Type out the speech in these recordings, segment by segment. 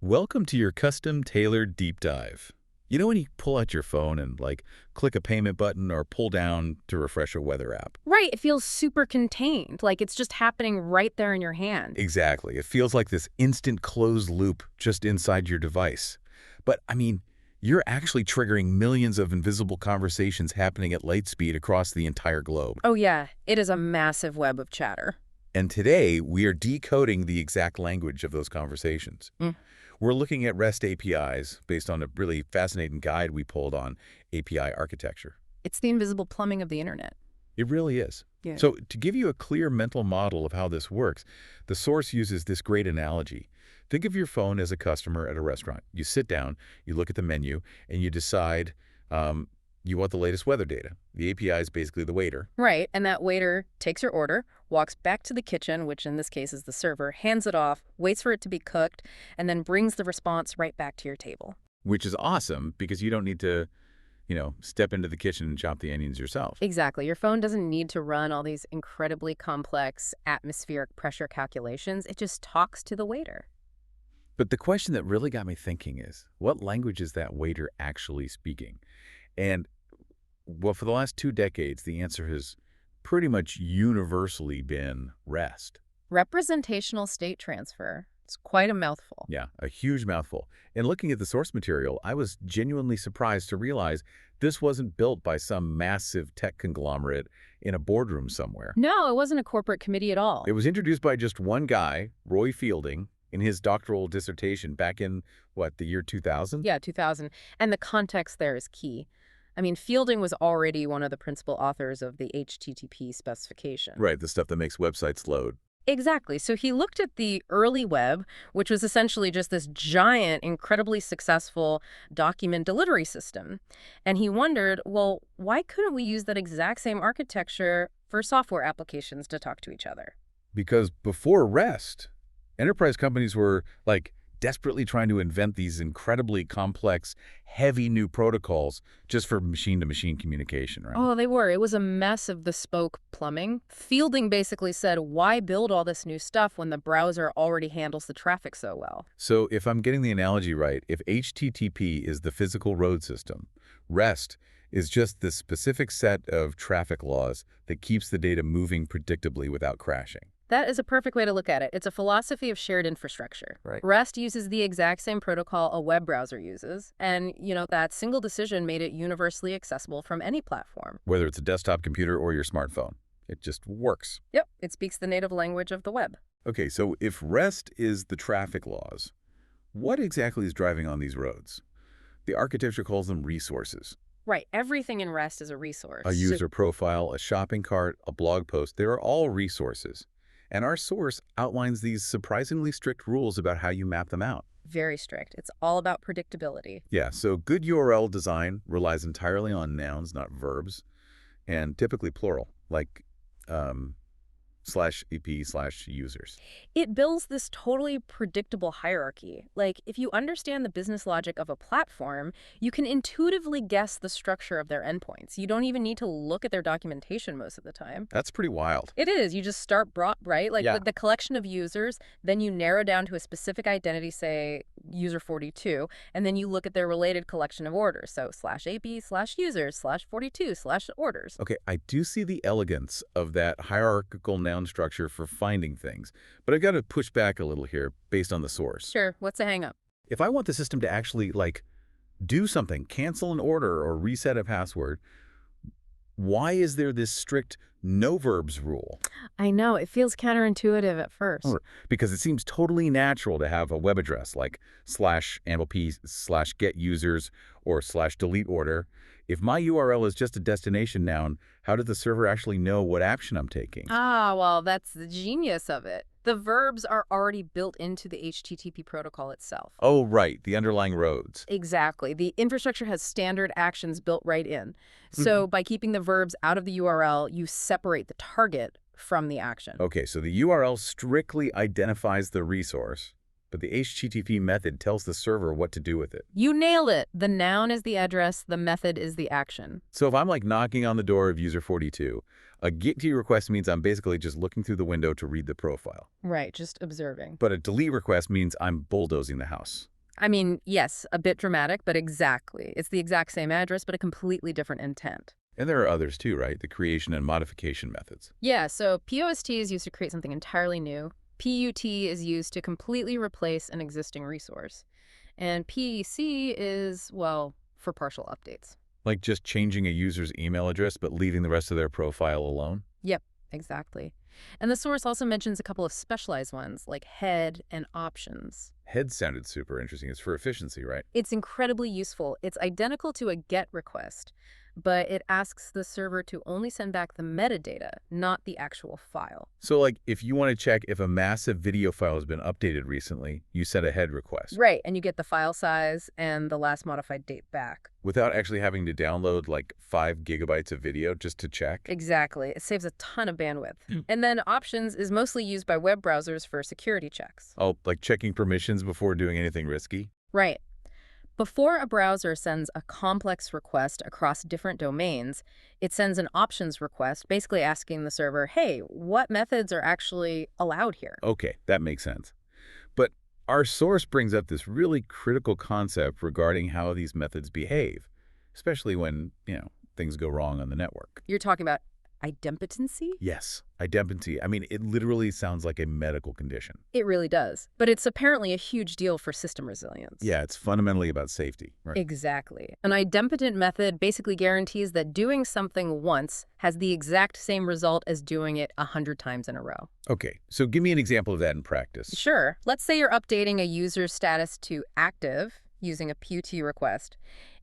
Welcome to your custom-tailored deep dive. You know when you pull out your phone and, click a payment button or pull down to refresh a weather app? Right, it feels super contained, like it's just happening right there in your hand. Exactly. It feels like this instant closed loop just inside your device. But, you're actually triggering millions of invisible conversations happening at light speed across the entire globe. Oh yeah, it is a massive web of chatter. And today, we are decoding the exact language of those conversations. Mm. We're looking at REST APIs based on a really fascinating guide we pulled on API architecture. It's the invisible plumbing of the internet. It really is. Yeah. So to give you a clear mental model of how this works, the source uses this great analogy. Think of your phone as a customer at a restaurant. You sit down, you look at the menu, and you decide you want the latest weather data. The API is basically the waiter. Right, and that waiter takes your order, walks back to the kitchen, which in this case is the server, hands it off, waits for it to be cooked, and then brings the response right back to your table. Which is awesome because you don't need to, step into the kitchen and chop the onions yourself. Exactly. Your phone doesn't need to run all these incredibly complex atmospheric pressure calculations. It just talks to the waiter. But the question that really got me thinking is, what language is that waiter actually speaking? And, well, for the last 2 decades, the answer has pretty much universally been REST. Representational state transfer. It's quite a mouthful. Yeah, a huge mouthful. And looking at the source material, I was genuinely surprised to realize this wasn't built by some massive tech conglomerate in a boardroom somewhere. No, it wasn't a corporate committee at all. It was introduced by just one guy, Roy Fielding, in his doctoral dissertation back in, the year 2000? Yeah, 2000. And the context there is key. Fielding was already one of the principal authors of the HTTP specification. Right, the stuff that makes websites load. Exactly. So he looked at the early web, which was essentially just this giant, incredibly successful document delivery system. And he wondered, well, why couldn't we use that exact same architecture for software applications to talk to each other? Because before REST, enterprise companies were, desperately trying to invent these incredibly complex, heavy new protocols just for machine-to-machine communication, right? Oh, they were. It was a mess of bespoke plumbing. Fielding basically said, why build all this new stuff when the browser already handles the traffic so well? So if I'm getting the analogy right, if HTTP is the physical road system, REST is just the specific set of traffic laws that keeps the data moving predictably without crashing. That is a perfect way to look at it. It's a philosophy of shared infrastructure. Right. REST uses the exact same protocol a web browser uses. And, that single decision made it universally accessible from any platform. Whether it's a desktop computer or your smartphone, it just works. Yep, it speaks the native language of the web. Okay, so if REST is the traffic laws, what exactly is driving on these roads? The architecture calls them resources. Right, everything in REST is a resource. A user profile, a shopping cart, a blog post, they're all resources. And our source outlines these surprisingly strict rules about how you map them out. Very strict. It's all about predictability. Yeah, so good URL design relies entirely on nouns, not verbs, and typically plural, like /AP/users. It builds this totally predictable hierarchy. Like, if you understand the business logic of a platform, you can intuitively guess the structure of their endpoints. You don't even need to look at their documentation most of the time. That's pretty wild. It is. You just start broad, right? Like Yeah. with the collection of users, then you narrow down to a specific identity, say user 42, and then you look at their related collection of orders. So /AP/users/42/orders. Okay, I do see the elegance of that hierarchical noun structure for finding things, but I've got to push back a little here based on the source. Sure. What's the hang up? If I want the system to actually, do something, cancel an order or reset a password, why is there this strict no verbs rule? I know. It feels counterintuitive at first. Because it seems totally natural to have a web address like /amp/get-users or /delete order. If my URL is just a destination noun, how does the server actually know what action I'm taking? Ah, well, that's the genius of it. The verbs are already built into the HTTP protocol itself. Oh, right, the underlying roads. Exactly. The infrastructure has standard actions built right in. So by keeping the verbs out of the URL, you separate the target from the action. Okay, so the URL strictly identifies the resource, but the HTTP method tells the server what to do with it. You nailed it. The noun is the address, the method is the action. So if I'm knocking on the door of user 42, a GET request means I'm basically just looking through the window to read the profile. Right, just observing. But a delete request means I'm bulldozing the house. I mean, yes, a bit dramatic, but exactly. It's the exact same address, but a completely different intent. And there are others too, right? The creation and modification methods. Yeah, so POST is used to create something entirely new. PUT is used to completely replace an existing resource. And PEC is, well, for partial updates. Like just changing a user's email address but leaving the rest of their profile alone? Yep, exactly. And the source also mentions a couple of specialized ones, like head and options. Head sounded super interesting. It's for efficiency, right? It's incredibly useful. It's identical to a GET request, but it asks the server to only send back the metadata, not the actual file. So like if you want to check if a massive video file has been updated recently, you send a head request. Right, and you get the file size and the last modified date back. Without actually having to download like 5 gigabytes of video just to check? Exactly. It saves a ton of bandwidth. And then options is mostly used by web browsers for security checks. Oh, like checking permissions before doing anything risky? Right. Before a browser sends a complex request across different domains, it sends an options request, basically asking the server, hey, what methods are actually allowed here? Okay, that makes sense. But our source brings up this really critical concept regarding how these methods behave, especially when, things go wrong on the network. You're talking about idempotency? Yes, idempotency. I mean, it literally sounds like a medical condition. It really does. But it's apparently a huge deal for system resilience. Yeah, it's fundamentally about safety, right? Exactly. An idempotent method basically guarantees that doing something once has the exact same result as doing it 100 times in a row. Okay, so give me an example of that in practice. Sure. Let's say you're updating a user's status to active using a PUT request.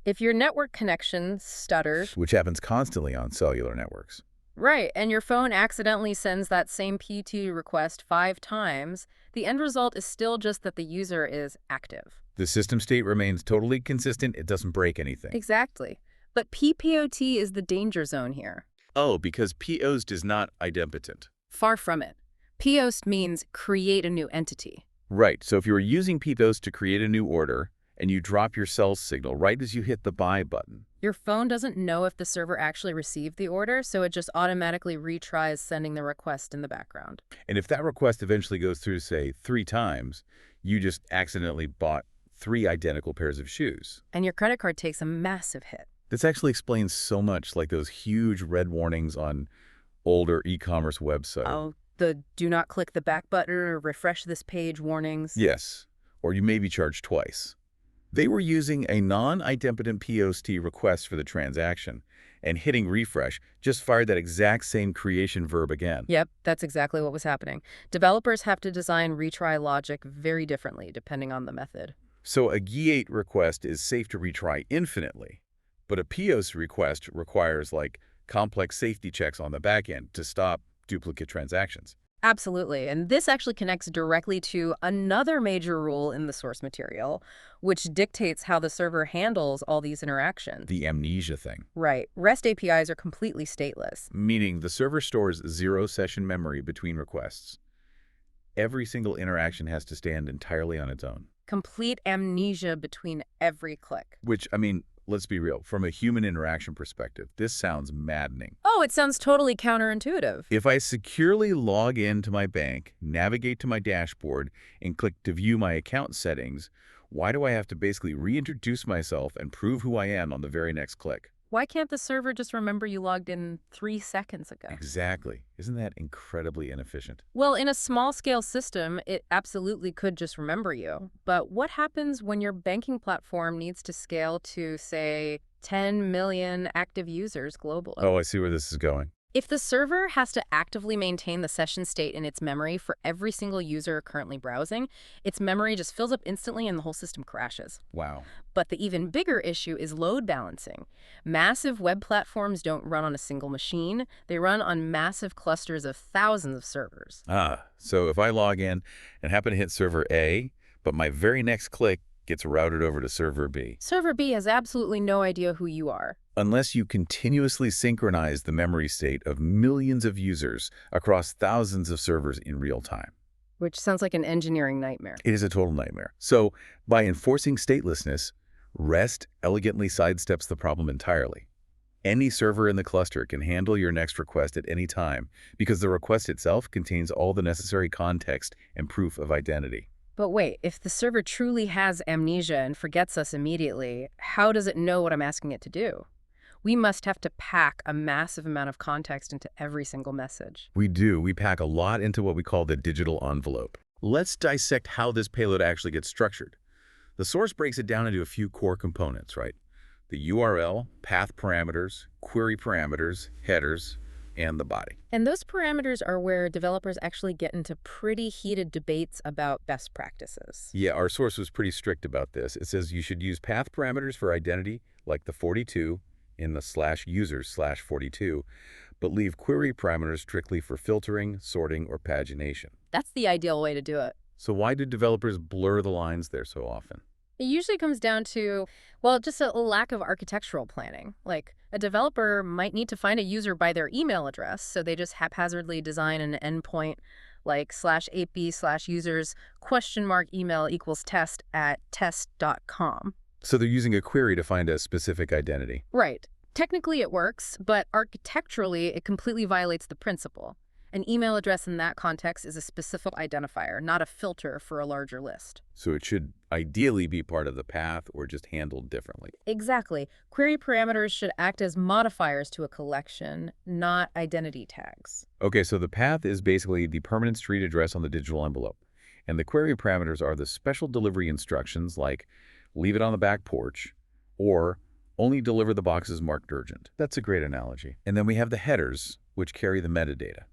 If your network connection stutters, Which happens constantly on cellular networks. right, and your phone accidentally sends that same PUT request 5 times, the end result is still just that the user is active. The system state remains totally consistent. It doesn't break anything. Exactly. But PPOT is the danger zone here. Oh, because POST is not idempotent. Far from it. POST means create a new entity. Right, so if you were using POST to create a new order, and you drop your sell signal right as you hit the buy button. Your phone doesn't know if the server actually received the order, so it just automatically retries sending the request in the background. And if that request eventually goes through, say, 3 times, you just accidentally bought 3 identical pairs of shoes. And your credit card takes a massive hit. This actually explains so much, like those huge red warnings on older e-commerce websites. Oh, the do not click the back button or refresh this page warnings. Yes, or you may be charged twice. They were using a non-idempotent POST request for the transaction, and hitting refresh just fired that exact same creation verb again. Yep, that's exactly what was happening. Developers have to design retry logic very differently depending on the method. So a G8 request is safe to retry infinitely, but a POST request requires like complex safety checks on the back end to stop duplicate transactions. Absolutely. And this actually connects directly to another major rule in the source material, which dictates how the server handles all these interactions. The amnesia thing. Right. REST APIs are completely stateless. Meaning the server stores 0 session memory between requests. Every single interaction has to stand entirely on its own. Complete amnesia between every click. Which, I mean, let's be real. From a human interaction perspective, this sounds maddening. Oh, it sounds totally counterintuitive. If I securely log into my bank, navigate to my dashboard, and click to view my account settings, why do I have to basically reintroduce myself and prove who I am on the very next click? Why can't the server just remember you logged in 3 seconds ago? Exactly. Isn't that incredibly inefficient? Well, in a small-scale system, it absolutely could just remember you. But what happens when your banking platform needs to scale to, say, 10 million active users globally? Oh, I see where this is going. If the server has to actively maintain the session state in its memory for every single user currently browsing, its memory just fills up instantly and the whole system crashes. Wow. But the even bigger issue is load balancing. Massive web platforms don't run on a single machine. They run on massive clusters of thousands of servers. So if I log in and happen to hit server A, but my very next click gets routed over to server B. Server B has absolutely no idea who you are. Unless you continuously synchronize the memory state of millions of users across thousands of servers in real time. Which sounds like an engineering nightmare. It is a total nightmare. So by enforcing statelessness, REST elegantly sidesteps the problem entirely. Any server in the cluster can handle your next request at any time because the request itself contains all the necessary context and proof of identity. But wait, if the server truly has amnesia and forgets us immediately, how does it know what I'm asking it to do? We must have to pack a massive amount of context into every single message. We do. We pack a lot into what we call the digital envelope. Let's dissect how this payload actually gets structured. The source breaks it down into a few core components, right? The URL, path parameters, query parameters, headers, and the body. And those parameters are where developers actually get into pretty heated debates about best practices. Yeah, our source was pretty strict about this. It says you should use path parameters for identity, like the 42 in the /users/42, but leave query parameters strictly for filtering, sorting, or pagination. That's the ideal way to do it. So why do developers blur the lines there so often? It usually comes down to, well, just a lack of architectural planning. Like, a developer might need to find a user by their email address, so they just haphazardly design an endpoint like /AP/users !email equals test at test.com. So they're using a query to find a specific identity. Right. Technically it works, but architecturally it completely violates the principle. An email address in that context is a specific identifier, not a filter for a larger list. So it should ideally be part of the path or just handled differently. Exactly. Query parameters should act as modifiers to a collection, not identity tags. Okay, so the path is basically the permanent street address on the digital envelope. And the query parameters are the special delivery instructions like leave it on the back porch or only deliver the boxes marked urgent. That's a great analogy. And then we have the headers, which carry the metadata.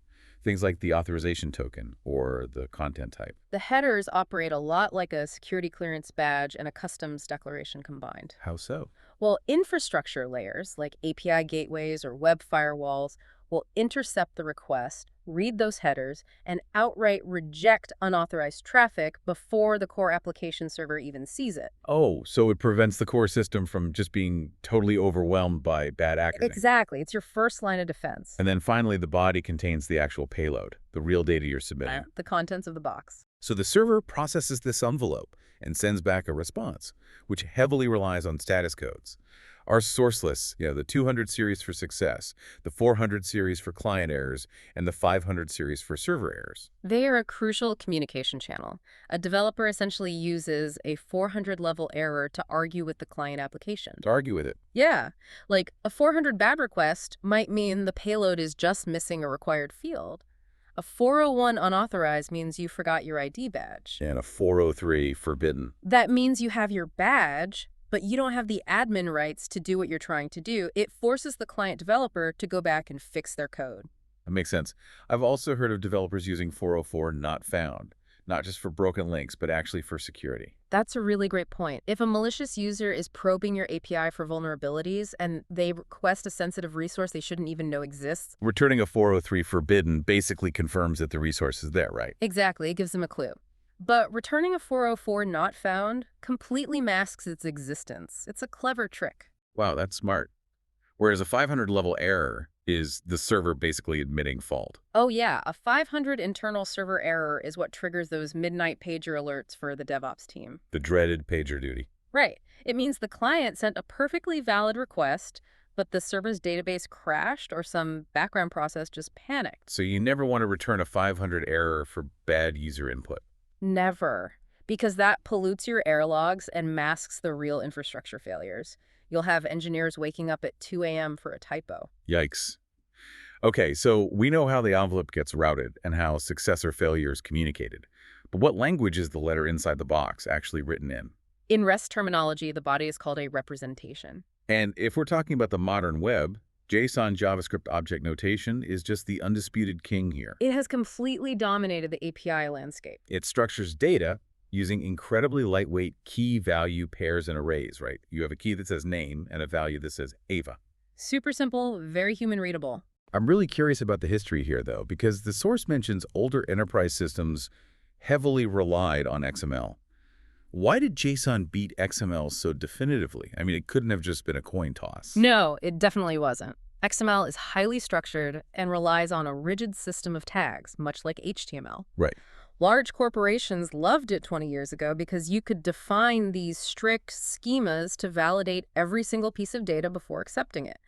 Things like the authorization token or the content type. The headers operate a lot like a security clearance badge and a customs declaration combined. How so? Well, infrastructure layers like API gateways or web firewalls will intercept the request, read those headers, and outright reject unauthorized traffic before the core application server even sees it. Oh, so it prevents the core system from just being totally overwhelmed by bad actors. Exactly. It's your first line of defense. And then finally, the body contains the actual payload, the real data you're submitting. The contents of the box. So the server processes this envelope and sends back a response, which heavily relies on status codes. Our source lists, the 200 series for success, the 400 series for client errors, and the 500 series for server errors. They are a crucial communication channel. A developer essentially uses a 400-level error to argue with the client application. To argue with it. Yeah, like a 400 bad request might mean the payload is just missing a required field. A 401 unauthorized means you forgot your ID badge. And a 403 forbidden. That means you have your badge, but you don't have the admin rights to do what you're trying to do. It forces the client developer to go back and fix their code. That makes sense. I've also heard of developers using 404 not found, not just for broken links, but actually for security. That's a really great point. If a malicious user is probing your API for vulnerabilities and they request a sensitive resource they shouldn't even know exists, Returning a 403 forbidden basically confirms that the resource is there, right? exactly, it gives them a clue. But returning a 404 not found completely masks its existence. It's a clever trick. Wow, that's smart. Whereas a 500-level error is the server basically admitting fault. Oh yeah, a 500 internal server error is what triggers those midnight pager alerts for the DevOps team. The dreaded pager duty. Right. It means the client sent a perfectly valid request, but the server's database crashed or some background process just panicked. So you never want to return a 500 error for bad user input. Never. Because that pollutes your error logs and masks the real infrastructure failures. You'll have engineers waking up at 2 a.m. for a typo. Yikes. Okay, so we know how the envelope gets routed and how success or failure is communicated. But what language is the letter inside the box actually written in? In REST terminology, the body is called a representation. And if we're talking about the modern web, JSON JavaScript object notation is just the undisputed king here. It has completely dominated the API landscape. It structures data using incredibly lightweight key-value pairs and arrays, right? You have a key that says name and a value that says Ava. Super simple, very human readable. I'm really curious about the history here, though, because the source mentions older enterprise systems heavily relied on XML. Why did JSON beat XML so definitively? I mean, it couldn't have just been a coin toss. No, it definitely wasn't. XML is highly structured and relies on a rigid system of tags, much like HTML. Right. Large corporations loved it 20 years ago because you could define these strict schemas to validate every single piece of data before accepting it.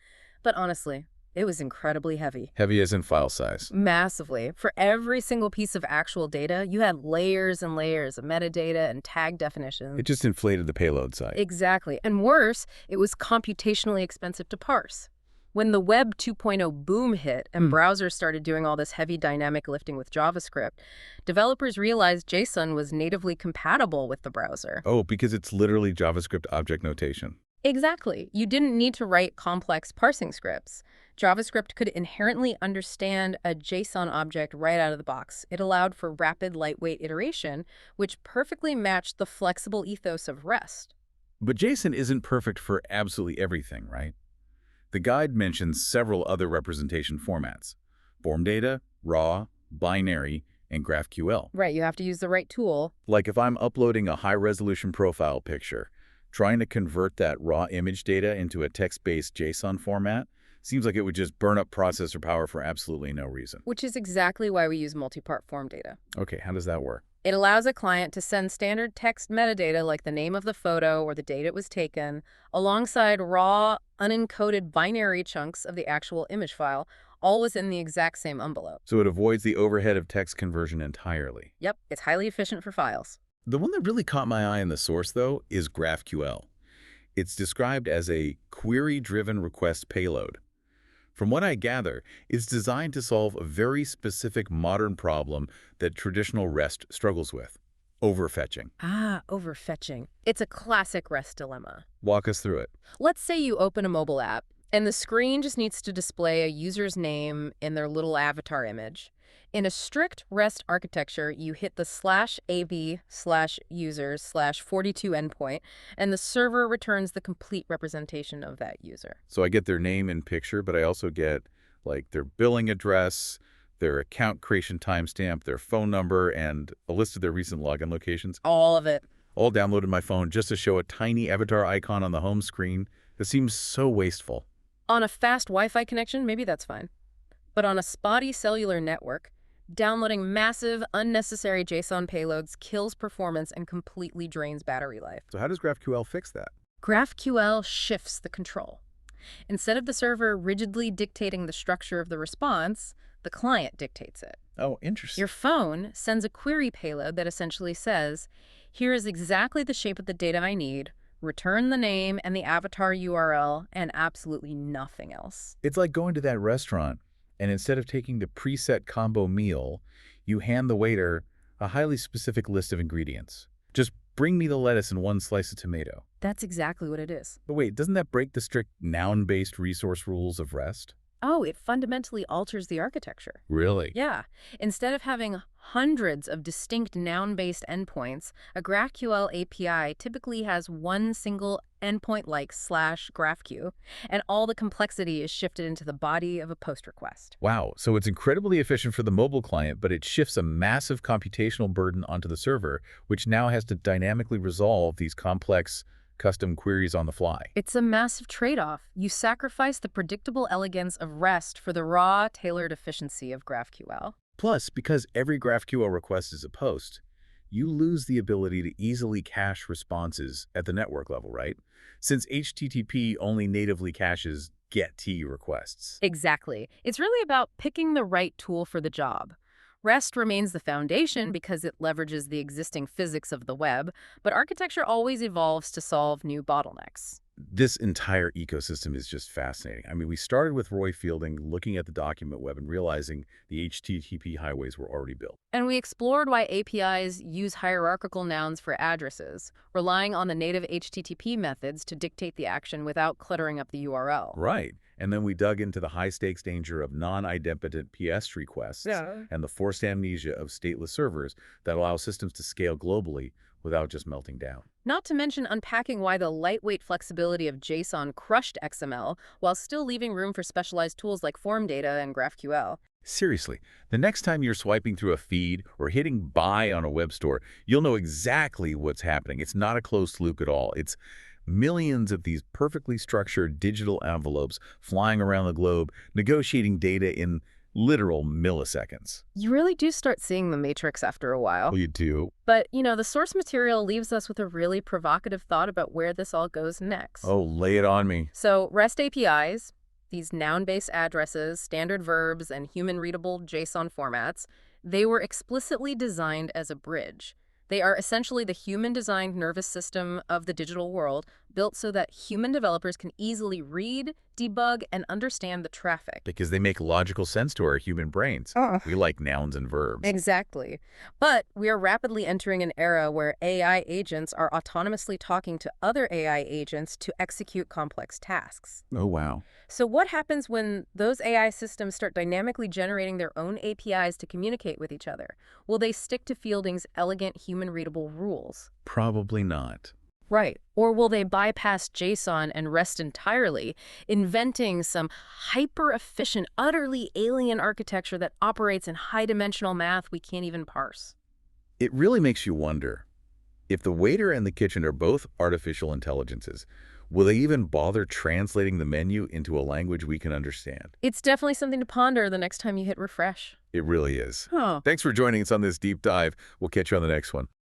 But honestly, It was incredibly heavy. Heavy as in file size. Massively. For every single piece of actual data, you had layers and layers of metadata and tag It definitions. just inflated the payload size. Exactly. And worse, it was computationally expensive to parse. When the Web 2.0 boom hit and browsers started doing all this heavy dynamic lifting with JavaScript, developers realized JSON was natively compatible with the browser. Oh, because it's literally JavaScript object notation. Exactly. You didn't need to write complex parsing scripts. JavaScript could inherently understand a JSON object right out of the box. It allowed for rapid, lightweight iteration, which perfectly matched the flexible ethos of REST. But JSON isn't perfect for absolutely everything, right? The guide mentions several other representation formats: form data, raw, binary, and GraphQL. Right, you have to use the right tool. Like if I'm uploading a high-resolution profile picture, trying to convert that raw image data into a text-based JSON format seems like it would just burn up processor power for absolutely no reason. Which is exactly why we use multi-part form data. Okay, how does that work? It allows a client to send standard text metadata like the name of the photo or the date it was taken, alongside raw, unencoded binary chunks of the actual image file, all within the exact same envelope. So it avoids the overhead of text conversion entirely. Yep, it's highly efficient for files. The one that really caught my eye in the source, though, is GraphQL. It's described as a query-driven request payload. From what I gather, it's designed to solve a very specific modern problem that traditional REST struggles with: overfetching. Ah, overfetching. It's a classic REST dilemma. Walk us through it. Let's say you open a mobile app, and the screen just needs to display a user's name in their little avatar image. In a strict REST architecture, you hit the /AV/users/42 endpoint, and the server returns the complete representation of that user. So I get their name and picture, but I also get like their billing address, their account creation timestamp, their phone number, and a list of their recent login locations. All of it. All downloaded my phone just to show a tiny avatar icon on the home screen. That seems so wasteful. On a fast Wi-Fi connection, maybe that's fine. But on a spotty cellular network, downloading massive, unnecessary JSON payloads kills performance and completely drains battery life. So how does GraphQL fix that? GraphQL shifts the control. Instead of the server rigidly dictating the structure of the response, the client dictates it. Oh, interesting. Your phone sends a query payload that essentially says, here is exactly the shape of the data I need, return the name and the avatar URL, and absolutely nothing else. It's like going to that restaurant, and instead of taking the preset combo meal, you hand the waiter a highly specific list of ingredients. Just bring me the lettuce and one slice of tomato. That's exactly what it is. But wait, doesn't that break the strict noun-based resource rules of REST? Oh, it fundamentally alters the architecture. Really? Yeah. Instead of having hundreds of distinct noun-based endpoints, a GraphQL API typically has one single endpoint like /GraphQ, and all the complexity is shifted into the body of a POST request. Wow, so it's incredibly efficient for the mobile client, but it shifts a massive computational burden onto the server, which now has to dynamically resolve these complex custom queries on the fly. It's a massive trade-off. You sacrifice the predictable elegance of REST for the raw, tailored efficiency of GraphQL. Plus, because every GraphQL request is a post, you lose the ability to easily cache responses at the network level, right? Since HTTP only natively caches GET requests. Exactly. It's really about picking the right tool for the job. REST remains the foundation because it leverages the existing physics of the web, but architecture always evolves to solve new bottlenecks. This entire ecosystem is just fascinating. I mean, we started with Roy Fielding looking at the document web and realizing the HTTP highways were already built. And we explored why APIs use hierarchical nouns for addresses, relying on the native HTTP methods to dictate the action without cluttering up the URL. Right. And then we dug into the high-stakes danger of non-idempotent PS requests and the forced amnesia of stateless servers that allow systems to scale globally without just melting down. Not to mention unpacking why the lightweight flexibility of JSON crushed XML while still leaving room for specialized tools like form data and GraphQL. Seriously, the next time you're swiping through a feed or hitting buy on a web store, you'll know exactly what's happening. It's not a closed loop at all. It's millions of these perfectly structured digital envelopes flying around the globe, negotiating data in literal milliseconds. You really do start seeing the matrix after a while. Well, you do. But, the source material leaves us with a really provocative thought about where this all goes next. Oh, lay it on me. So, REST APIs, these noun-based addresses, standard verbs, and human-readable JSON formats, they were explicitly designed as a bridge. They are essentially the human-designed nervous system of the digital world, built so that human developers can easily read, debug, and understand the traffic. Because they make logical sense to our human brains. We like nouns and verbs. Exactly. But we are rapidly entering an era where AI agents are autonomously talking to other AI agents to execute complex tasks. Oh, wow. So what happens when those AI systems start dynamically generating their own APIs to communicate with each other? Will they stick to Fielding's elegant human-readable rules? Probably not. Right. Or will they bypass JSON and rest entirely, inventing some hyper-efficient, utterly alien architecture that operates in high-dimensional math we can't even parse? It really makes you wonder, if the waiter and the kitchen are both artificial intelligences, will they even bother translating the menu into a language we can understand? It's definitely something to ponder the next time you hit refresh. It really is. Huh. Thanks for joining us on this deep dive. We'll catch you on the next one.